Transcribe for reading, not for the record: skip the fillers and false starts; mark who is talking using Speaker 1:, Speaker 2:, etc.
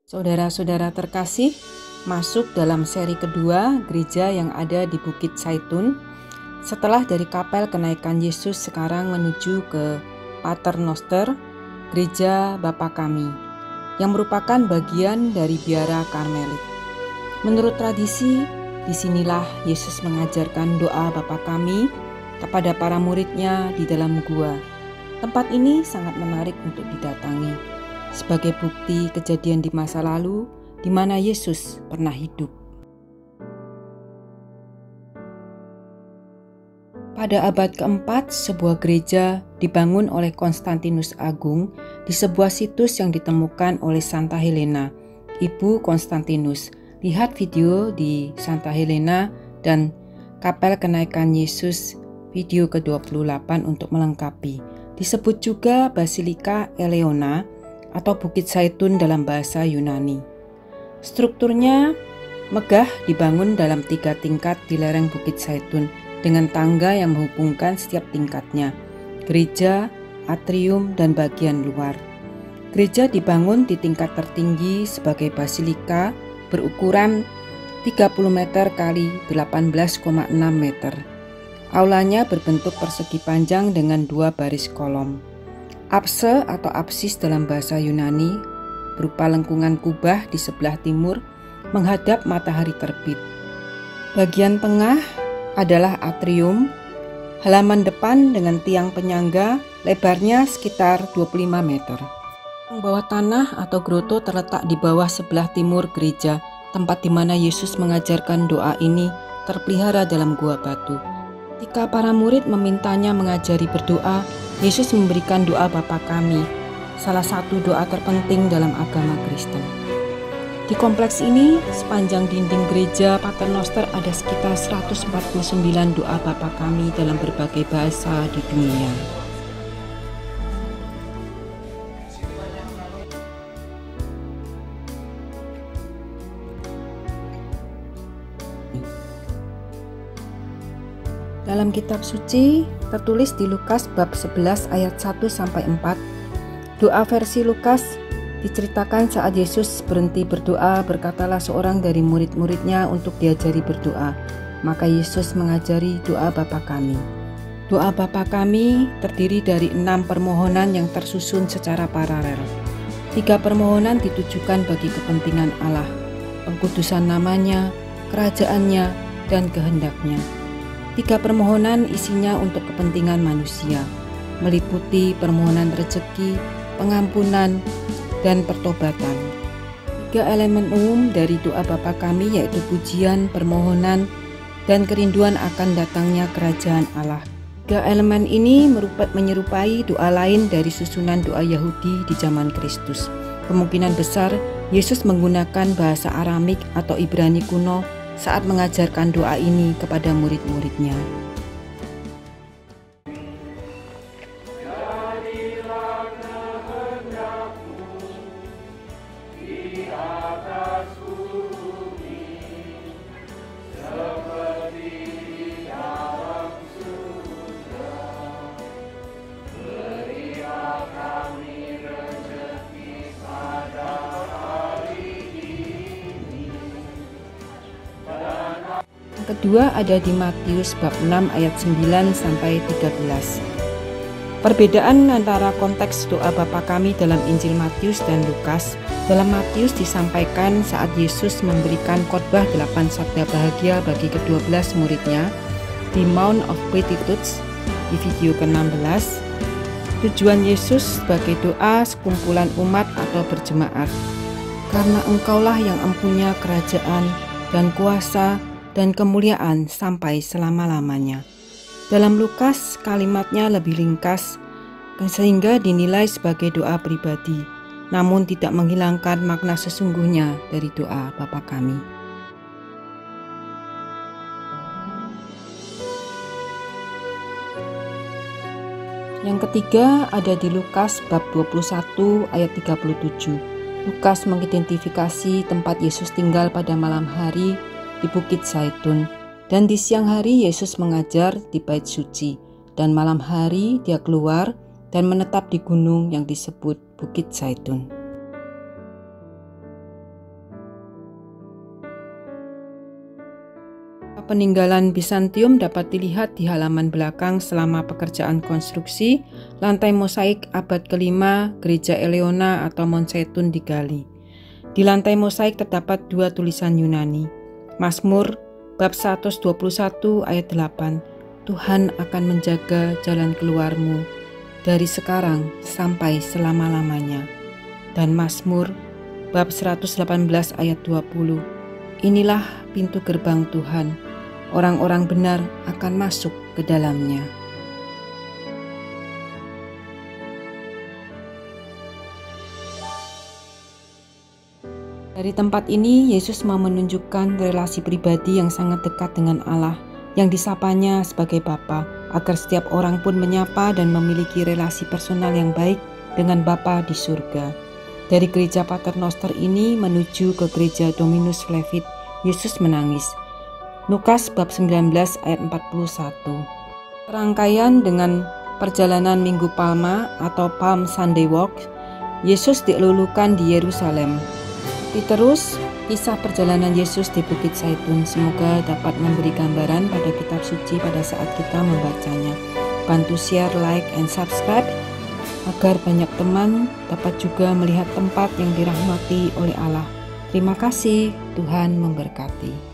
Speaker 1: Saudara-saudara terkasih, masuk dalam seri kedua gereja yang ada di Bukit Zaitun. Setelah dari kapel kenaikan Yesus sekarang menuju ke Pater Noster, gereja Bapa Kami, yang merupakan bagian dari biara Karmelit. Menurut tradisi, disinilah Yesus mengajarkan doa Bapa Kami kepada para muridnya di dalam gua. Tempat ini sangat menarik untuk didatangi, sebagai bukti kejadian di masa lalu di mana Yesus pernah hidup. Pada abad keempat, sebuah gereja dibangun oleh Konstantinus Agung di sebuah situs yang ditemukan oleh Santa Helena, Ibu Konstantinus. Lihat video di Santa Helena dan Kapel Kenaikan Yesus video ke-28 untuk melengkapi. Disebut juga Basilika Eleona atau Bukit Zaitun dalam bahasa Yunani. Strukturnya megah, dibangun dalam 3 tingkat di lereng Bukit Zaitun dengan tangga yang menghubungkan setiap tingkatnya, gereja, atrium, dan bagian luar. Gereja dibangun di tingkat tertinggi sebagai basilika berukuran 30 meter kali 18,6 meter. Aulanya berbentuk persegi panjang dengan 2 baris kolom. Apse atau apsis dalam bahasa Yunani berupa lengkungan kubah di sebelah timur menghadap matahari terbit. Bagian tengah adalah atrium, halaman depan dengan tiang penyangga, lebarnya sekitar 25 meter. Bawah tanah atau groto terletak di bawah sebelah timur gereja, tempat di mana Yesus mengajarkan doa ini terpelihara dalam gua batu. Ketika para murid memintanya mengajari berdoa, Yesus memberikan doa Bapa Kami, salah satu doa terpenting dalam agama Kristen. Di kompleks ini, sepanjang dinding gereja Pater Noster ada sekitar 149 doa Bapa Kami dalam berbagai bahasa di dunia. Dalam kitab suci tertulis di Lukas bab 11 ayat 1-4. Doa versi Lukas diceritakan saat Yesus berhenti berdoa, berkatalah seorang dari murid-muridnya untuk diajari berdoa. Maka Yesus mengajari doa Bapa Kami. Doa Bapa Kami terdiri dari 6 permohonan yang tersusun secara paralel. 3 permohonan ditujukan bagi kepentingan Allah, pengkudusan namanya, kerajaannya, dan kehendaknya. 3 permohonan isinya untuk kepentingan manusia, meliputi permohonan rezeki, pengampunan, dan pertobatan. 3 elemen umum dari doa Bapa Kami yaitu pujian, permohonan, dan kerinduan akan datangnya kerajaan Allah. 3 elemen ini menyerupai doa lain dari susunan doa Yahudi di zaman Kristus. Kemungkinan besar Yesus menggunakan bahasa Aramik atau Ibrani kuno saat mengajarkan doa ini kepada murid-muridnya. Kedua ada di Matius bab 6 ayat 9-13. Perbedaan antara konteks doa Bapa Kami dalam Injil Matius dan Lukas. Dalam Matius disampaikan saat Yesus memberikan khotbah 8 sabda bahagia bagi ke-12 muridnya di Mount of Beatitudes di video ke-16. Tujuan Yesus sebagai doa sekumpulan umat atau berjemaat. Karena Engkaulah yang empunya kerajaan dan kuasa dan kemuliaan sampai selama-lamanya. Dalam Lukas, kalimatnya lebih ringkas sehingga dinilai sebagai doa pribadi, namun tidak menghilangkan makna sesungguhnya dari doa Bapa Kami. Yang ketiga ada di Lukas bab 21 ayat 37. Lukas mengidentifikasi tempat Yesus tinggal pada malam hari di Bukit Zaitun, dan di siang hari Yesus mengajar di Bait Suci, dan malam hari dia keluar dan menetap di gunung yang disebut Bukit Zaitun. Peninggalan Bizantium dapat dilihat di halaman belakang selama pekerjaan konstruksi lantai mosaik abad ke-5 Gereja Eleona atau Mount Zaitun digali. Di lantai mosaik terdapat 2 tulisan Yunani. Mazmur bab 121 ayat 8, Tuhan akan menjaga jalan keluarmu dari sekarang sampai selama-lamanya. Dan Mazmur bab 118 ayat 20, inilah pintu gerbang Tuhan, orang-orang benar akan masuk ke dalamnya. Dari tempat ini, Yesus mau menunjukkan relasi pribadi yang sangat dekat dengan Allah, yang disapanya sebagai Bapa, agar setiap orang pun menyapa dan memiliki relasi personal yang baik dengan Bapa di surga. Dari gereja Paternoster ini menuju ke gereja Dominus Flevit, Yesus menangis. Lukas bab 19 ayat 41. Serangkaian dengan perjalanan Minggu Palma atau Palm Sunday Walk, Yesus dilulukan di Yerusalem. Diterus kisah perjalanan Yesus di Bukit Zaitun, semoga dapat memberi gambaran pada kitab suci pada saat kita membacanya. Bantu share, like, and subscribe agar banyak teman dapat juga melihat tempat yang dirahmati oleh Allah. Terima kasih, Tuhan memberkati.